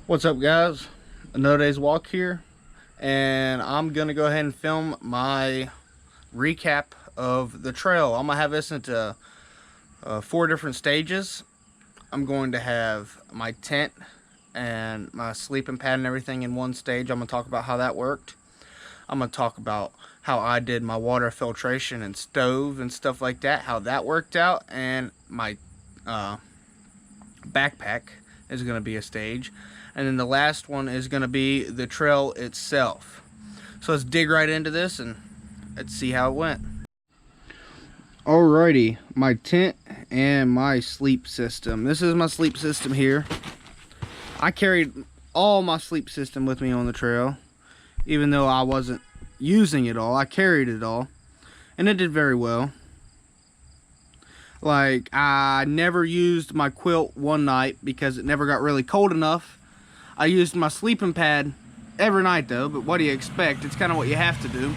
What's up, guys? Another day's walk here, and I'm gonna go ahead and film my recap of the trail. I'm gonna have this into 4 different stages. I'm going to have my tent and my sleeping pad and everything in one stage. I'm gonna talk about how that worked. I'm gonna talk about how I did my water filtration and stove and stuff like that, how that worked out, and my backpack is gonna be a stage. And then the last one is going to be the trail itself. So let's dig right into this and let's see how it went. Alrighty, my tent and my sleep system. This is my sleep system here. I carried all my sleep system with me on the trail. Even though I wasn't using it all, I carried it all. And it did very well. Like, I never used my quilt one night because it never got really cold enough. I used my sleeping pad every night though, but what do you expect? It's kind of what you have to do.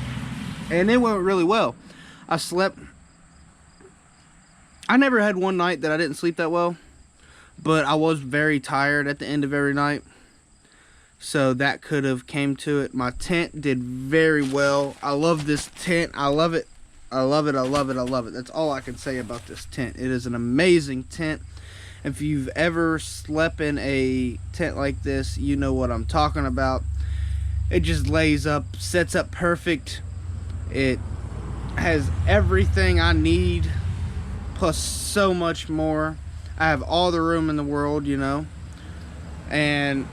And it went really well. I slept. I never had one night that I didn't sleep that well, but I was very tired at the end of every night. So that could have came to it. My tent did very well. I love this tent. I love it. I love it. I love it. I love it. That's all I can say about this tent. It is an amazing tent. If you've ever slept in a tent like this, you know what I'm talking about. It just lays up, sets up perfect. It has everything I need, plus so much more. I have all the room in the world, you know. And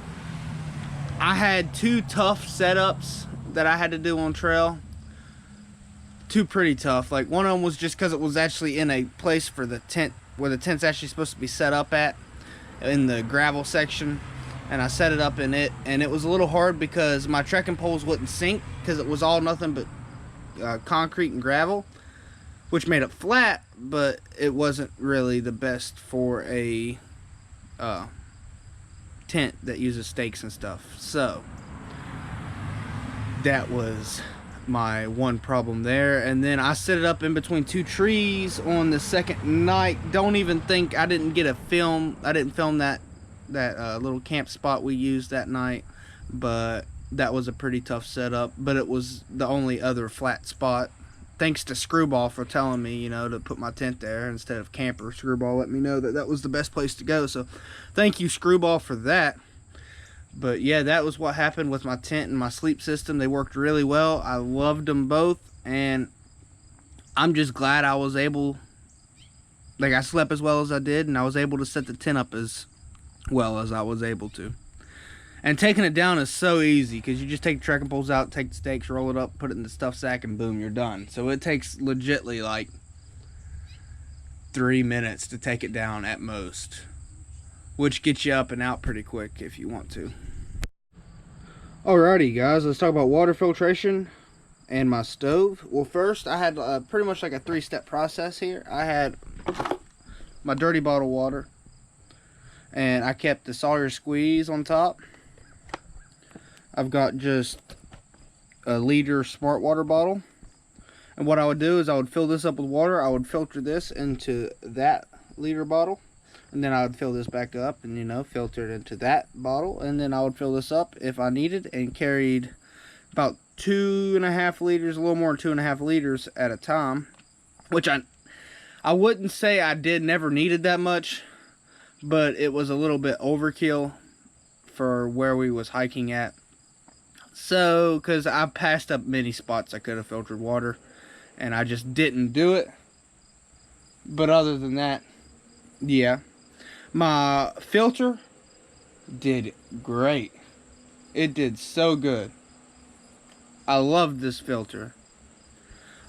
I had 2 tough setups that I had to do on trail. 2 pretty tough. Like, one of them was just because it was actually in a place for the tent, where the tent's actually supposed to be set up at, in the gravel section, and I set it up in it, and it was a little hard because my trekking poles wouldn't sink because it was all nothing but concrete and gravel, which made it flat, but it wasn't really the best for a tent that uses stakes and stuff. So that was my one problem there. And then I set it up in between 2 trees on the second night. Don't even think I didn't get a film. I didn't film that little camp spot we used that night, but that was a pretty tough setup. But it was the only other flat spot. Thanks to Screwball for telling me, you know, to put my tent there instead of camper. Screwball let me know that that was the best place to go. So thank you, Screwball, for that. But yeah, that was what happened with my tent and my sleep system. They worked really well. I loved them both, and I'm just glad I was able, like, I slept as well as I did, and I was able to set the tent up as well as I was able to. And taking it down is so easy, because you just take the trekking poles out, take the stakes, roll it up, put it in the stuff sack, and boom, you're done. So it takes legitly like 3 minutes to take it down at most, which gets you up and out pretty quick if you want to. Alrighty, guys, let's talk about water filtration and my stove. Well, first, I had pretty much like a 3-step process here. I had my dirty bottle water, and I kept the Sawyer Squeeze on top. I've got just a liter smart water bottle, and what I would do is I would fill this up with water. I would filter this into that liter bottle, and then I would fill this back up and, you know, filter it into that bottle. And then I would fill this up if I needed, and carried about 2.5 liters, a little more than 2.5 liters at a time. Which I wouldn't say I never needed that much, but it was a little bit overkill for where we was hiking at. So, because I passed up many spots I could have filtered water, and I just didn't do it. But other than that, yeah. My filter did great. It did so good. I love this filter.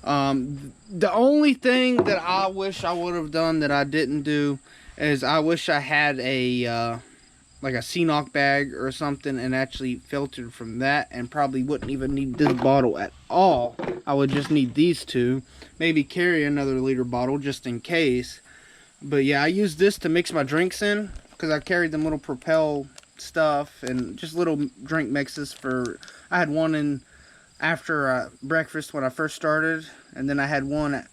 The only thing that I wish I would have done that I didn't do is I wish I had a like a CNOC bag or something and actually filtered from that, and probably wouldn't even need this bottle at all. I would just need these 2. Maybe carry another liter bottle just in case. But yeah, I used this to mix my drinks in, because I carried them little Propel stuff and just little drink mixes for, I had one in after breakfast when I first started, and then I had one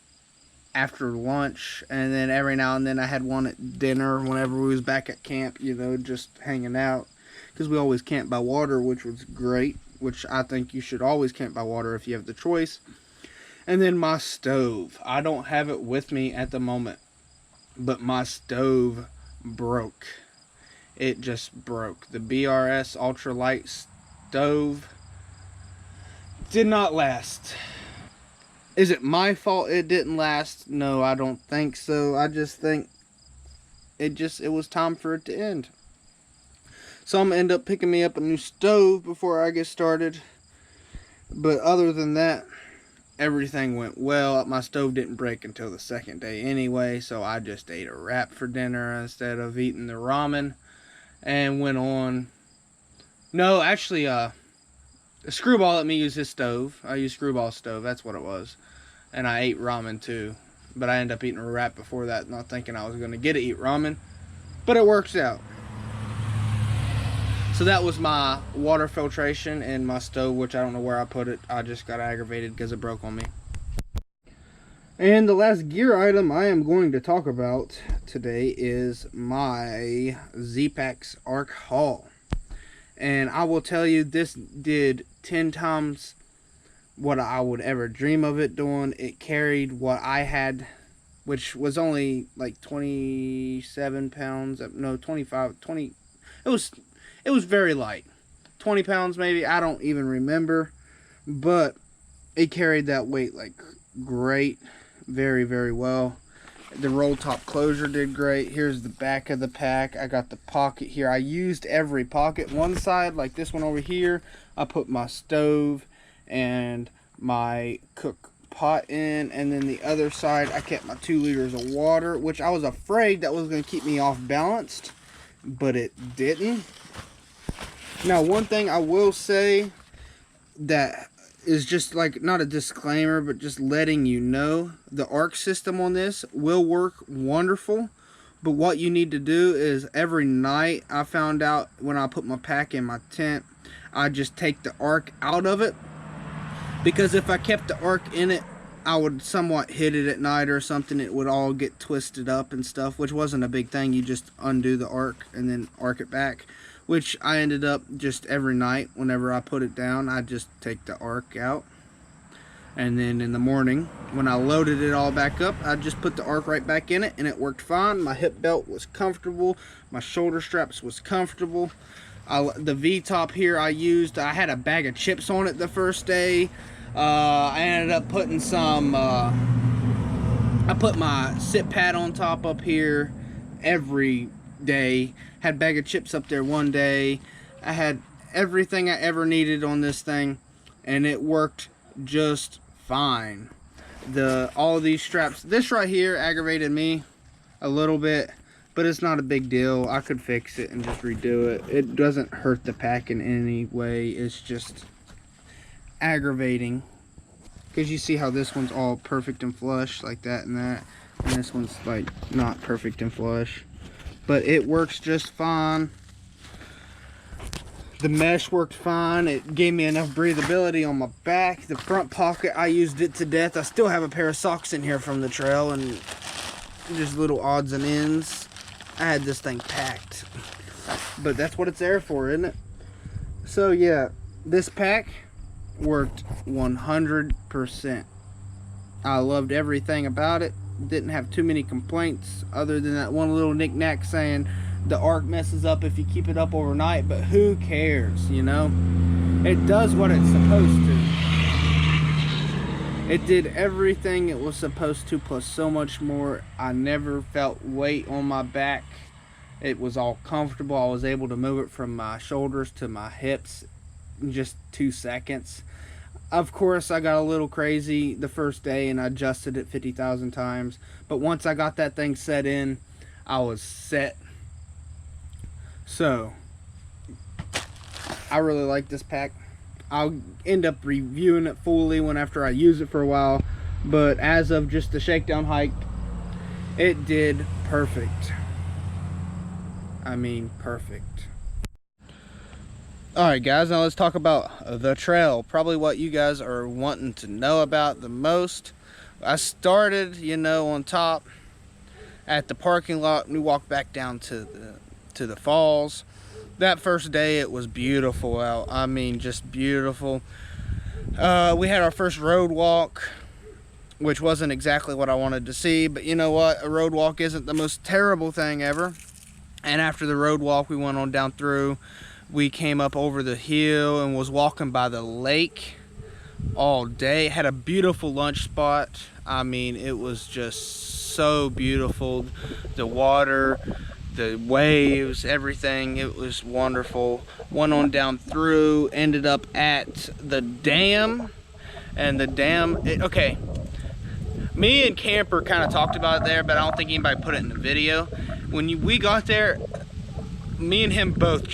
after lunch, and then every now and then I had one at dinner whenever we was back at camp, you know, just hanging out. because we always camp by water, which was great, which I think you should always camp by water if you have the choice. And then my stove. I don't have it with me at the moment, but my stove broke. It just broke. The BRS ultralight stove did not last. Is it my fault it didn't last? No, I don't think so. I just think it was time for it to end. So I'm gonna end up picking me up a new stove before I get started. But other than that, everything went well. My stove didn't break until the second day anyway, so I just ate a wrap for dinner instead of eating the ramen, and went on. No, actually, Screwball let me use his stove. I used Screwball's stove, that's what it was. And I ate ramen too. But I ended up eating a wrap before that, not thinking I was going to get to eat ramen. But it works out. So that was my water filtration and my stove, which I don't know where I put it. I just got aggravated because it broke on me. And the last gear item I am going to talk about today is my Pax Arc Hall. And I will tell you, this did 10 times what I would ever dream of it doing. It carried what I had, which was only like 27 pounds. No, 25, 20. It was very light. 20 pounds maybe. I don't even remember. But it carried that weight like great. Very, very well. The roll top closure did great. Here's the back of the pack. I got the pocket here. I used every pocket. One side, like this one over here, I put my stove and my cook pot in, and then the other side I kept my 2 liters of water, which I was afraid that was going to keep me off balanced, but it didn't. Now, one thing I will say that is just like, not a disclaimer, but just letting you know, the arc system on this will work wonderful. But what you need to do is every night, I found out when I put my pack in my tent, I just take the arc out of it, because if I kept the arc in it, I would somewhat hit it at night or something. It would all get twisted up and stuff, which wasn't a big thing. You just undo the arc and then arc it back, which I ended up just every night, whenever I put it down, I just take the arc out. And then in the morning, when I loaded it all back up, I just put the arc right back in it, and it worked fine. My hip belt was comfortable. My shoulder straps was comfortable. The V-top here I used, I had a bag of chips on it the first day. I ended up putting some, I put my sit pad on top up here every day. Had a bag of chips up there one day. I had everything I ever needed on this thing, and it worked just fine. All of these straps, this right here aggravated me a little bit, but it's not a big deal. I could fix it and just redo it. It doesn't hurt the pack in any way. It's just aggravating, because you see how this one's all perfect and flush like that and that, and this one's like not perfect and flush. But it works just fine. The mesh worked fine. It gave me enough breathability on my back. The front pocket, I used it to death. I still have a pair of socks in here from the trail, and just little odds and ends. I had this thing packed. But that's what it's there for, isn't it? So yeah, this pack worked 100%. I loved everything about it. Didn't have too many complaints, other than that one little knick-knack saying the arc messes up if you keep it up overnight, but who cares, you know? It does what it's supposed to. It did everything it was supposed to, plus so much more. I never felt weight on my back. It was all comfortable. I was able to move it from my shoulders to my hips in just 2 seconds. Of course, I got a little crazy the first day and I adjusted it 50,000 times. But once I got that thing set in, I was set. So, I really like this pack. I'll end up reviewing it fully after I use it for a while. But as of just the Shakedown hike, it did perfect. I mean, perfect. Alright guys, now let's talk about the trail. Probably what you guys are wanting to know about the most. I started, on top at the parking lot. We walked back down to the falls. that first day it was beautiful out. I mean, just beautiful. We had our first road walk, which wasn't exactly what I wanted to see, but you know what? A road walk isn't the most terrible thing ever. And after the road walk, we went on down through. We came up over the hill and was walking by the lake all day. Had a beautiful lunch spot. I mean, it was just so beautiful. The water, the waves, everything, it was wonderful. Went on down through, ended up at the dam. And the dam, okay, me and Camper kind of talked about it there, but I don't think anybody put it in the video. When we got there, me and him both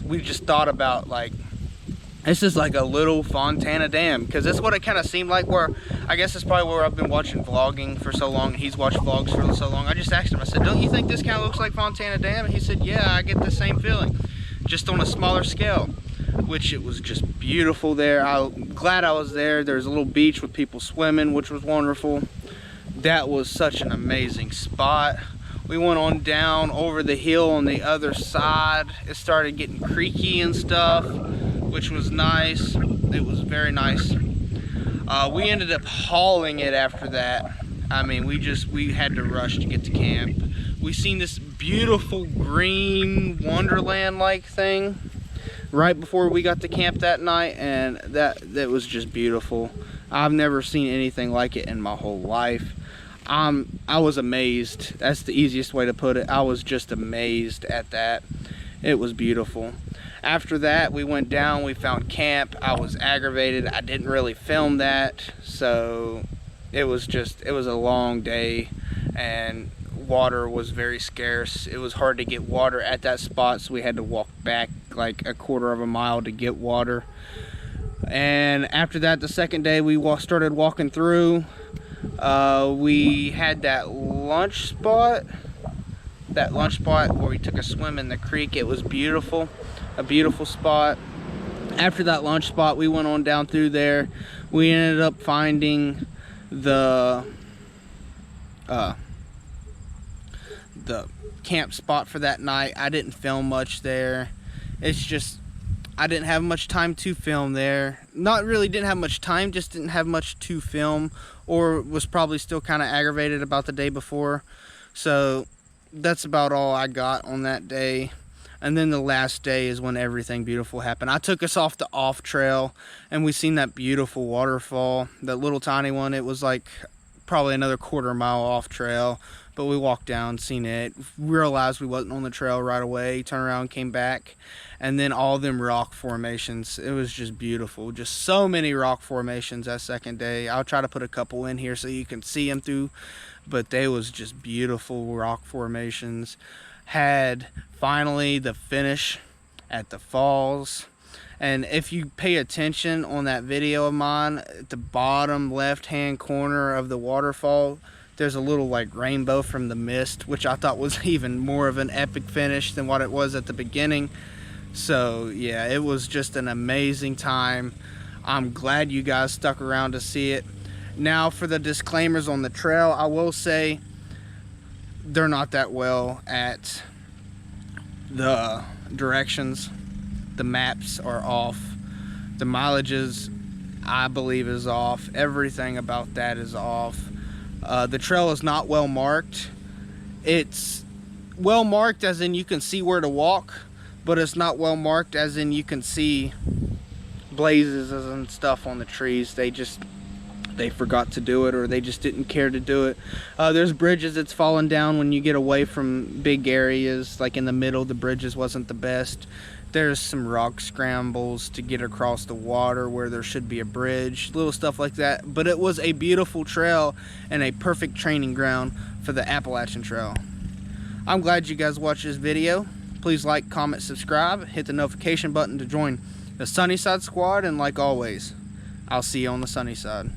we just thought about, like, this is like a little Fontana Dam, because that's what it kind of seemed like. Where I guess it's probably where I've been watching vlogging for so long. He's watched vlogs for so long. I just asked him, I said, don't you think this kind of looks like Fontana Dam? And he said, yeah, I get the same feeling, just on a smaller scale. Which it was just beautiful there. I'm glad I was there. There's a little beach with people swimming, which was wonderful. That was such an amazing spot. We went on down over the hill on the other side. It started getting creaky and stuff, which was nice. It was very nice. We ended up hauling it after that. I mean, we had to rush to get to camp. We seen this beautiful green wonderland-like thing right before we got to camp that night, and that was just beautiful. I've never seen anything like it in my whole life. I was amazed. That's the easiest way to put it. I was just amazed at that. It was beautiful. After that, we went down, we found camp. I was aggravated. I didn't really film that, so it was a long day, and water was very scarce. It was hard to get water at that spot, so we had to walk back like a quarter of a mile to get water. And after that, the second day, we started walking through. We had that lunch spot where we took a swim in the creek. It was beautiful, a beautiful spot. After that lunch spot, we went on down through there. We ended up finding the camp spot for that night. I didn't film much there. It's just I didn't have much time to film there. Not really didn't have much time, just didn't have much to film, or was probably still kind of aggravated about the day before. So that's about all I got on that day. And then the last day is when everything beautiful happened. I took us off the off trail, and we seen that beautiful waterfall, that little tiny one. It was like probably another quarter mile off trail, but we walked down, seen it, realized we wasn't on the trail right away, turned around, came back, and then all them rock formations. It was just beautiful. Just so many rock formations that second day. I'll try to put a couple in here so you can see them through, but they was just beautiful rock formations. Had finally the finish at the falls, and if you pay attention on that video of mine, at the bottom left hand corner of the waterfall, there's a little like rainbow from the mist, which I thought was even more of an epic finish than what it was at the beginning. So yeah, it was just an amazing time. I'm glad you guys stuck around to see it. Now for the disclaimers on the trail, I will say they're not that well at the directions. The maps are off. The mileages, I believe, is off. Everything about that is off. The trail is not well marked. It's well marked as in you can see where to walk, but it's not well marked as in you can see blazes and stuff on the trees. They forgot to do it, or they just didn't care to do it. There's bridges that's fallen down when you get away from big areas. Like in the middle, the bridges wasn't the best. There's some rock scrambles to get across the water where there should be a bridge, little stuff like that. But it was a beautiful trail and a perfect training ground for the Appalachian Trail. I'm glad you guys watched this video. Please like, comment, subscribe, hit the notification button to join the Sunnyside Squad, and like always, I'll see you on the sunny side.